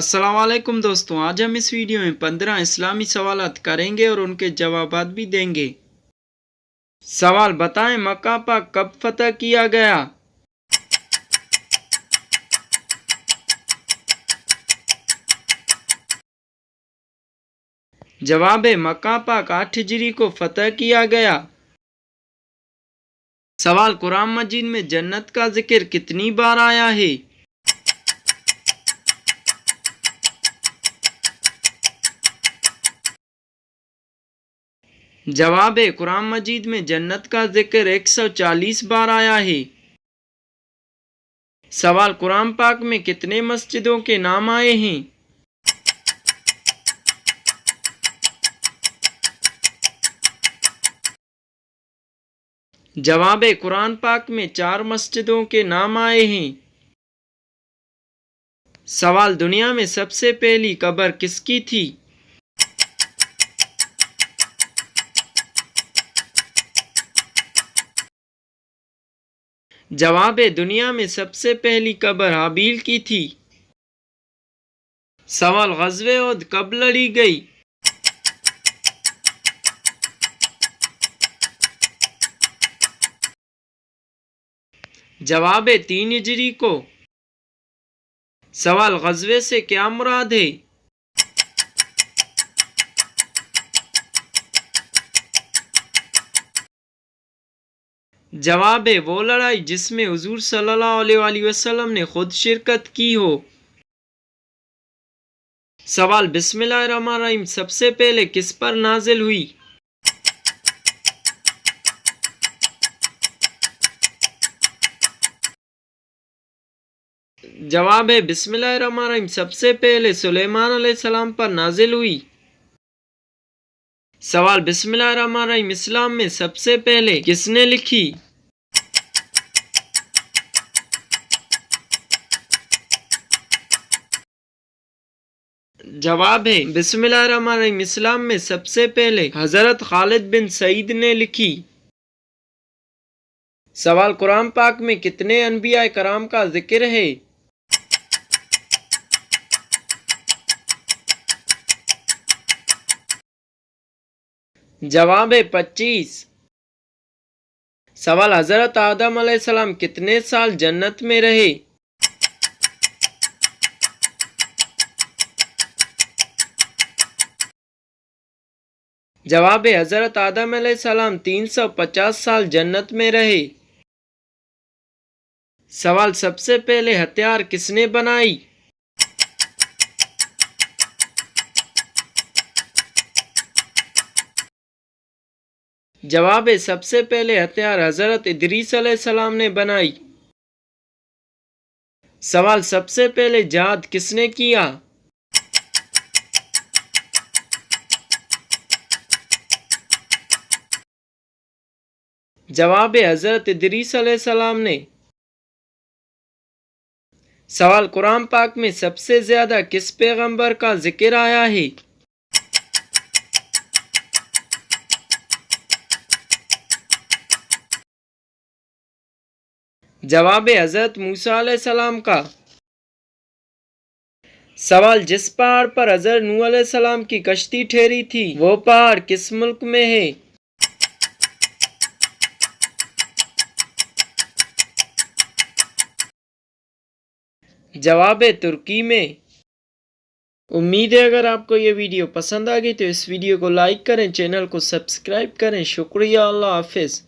अस्सलाम वालेकुम दोस्तों, आज हम इस वीडियो में 15 इस्लामी सवालात करेंगे और उनके जवाबात भी देंगे। सवाल बताएं, मक्का पाक कब फतह किया गया? जवाब है मक्का पाक 8 हिजरी को फतह किया गया। सवाल कुरान मजीद में जन्नत का जिक्र कितनी बार आया है? जवाब है कुरान मजीद में जन्नत का जिक्र 140 बार आया है। सवाल कुरान पाक में कितने मस्जिदों के नाम आए हैं? जवाब है कुरान पाक में 4 मस्जिदों के नाम आए हैं। सवाल दुनिया में सबसे पहली कब्र किसकी थी? जवाब है दुनिया में सबसे पहली कब्र हाबील की थी। सवाल ग़ज़वे उहद कब लड़ी गई? जवाब है 3 हिजरी को। सवाल ग़ज़वे से क्या मुराद है? जवाब है वो लड़ाई जिसमें हुज़ूर सल्लल्लाहु अलैहि वसल्लम ने खुद शिरकत की हो। सवाल बिस्मिल्लाहिर्रहमानिर्रहीम सबसे पहले किस पर नाजिल हुई? जवाब है बिस्मिल्लाहिर्रहमानिर्रहीम सबसे पहले सुलेमान अलैहिस्सलाम पर नाजिल हुई। सवाल बिस्मिल्लाहिर्रहमानिर्रहीम इस्लाम में सबसे पहले किसने लिखी? जवाब है बिस्मिल्लाहिर्रहमानिर्रहीम इस्लाम में सबसे पहले हज़रत खालिद बिन सईद ने लिखी। सवाल कुरान पाक में कितने अनबिया कराम का जिक्र है? जवाब है 25। सवाल हज़रत आदम अलैहिस्सलाम कितने साल जन्नत में रहे? जवाब है हज़रत आदम अलैहिस्सलाम 350 साल जन्नत में रहे। सवाल सबसे पहले हथियार किसने बनाई? जवाब है सबसे पहले हथियार हज़रत इदरीस अलैहिस्सलाम ने बनाई। सवाल सबसे पहले जिहाद किसने किया? जवाब है हज़रत इदरीस अलैहिस्सलाम ने। सवाल कुरान पाक में सबसे ज्यादा किस पैगंबर का जिक्र आया है? जवाब है हज़रत मूसा अलैहिस्सलाम का। सवाल जिस पहाड़ पर हज़रत नूह अलैहिस्सलाम की कश्ती ठहरी थी वो पहाड़ किस मुल्क में है? जवाब है तुर्की में। उम्मीद है अगर आपको ये वीडियो पसंद आ गई तो इस वीडियो को लाइक करें, चैनल को सब्सक्राइब करें। शुक्रिया, अल्लाह हाफिज़।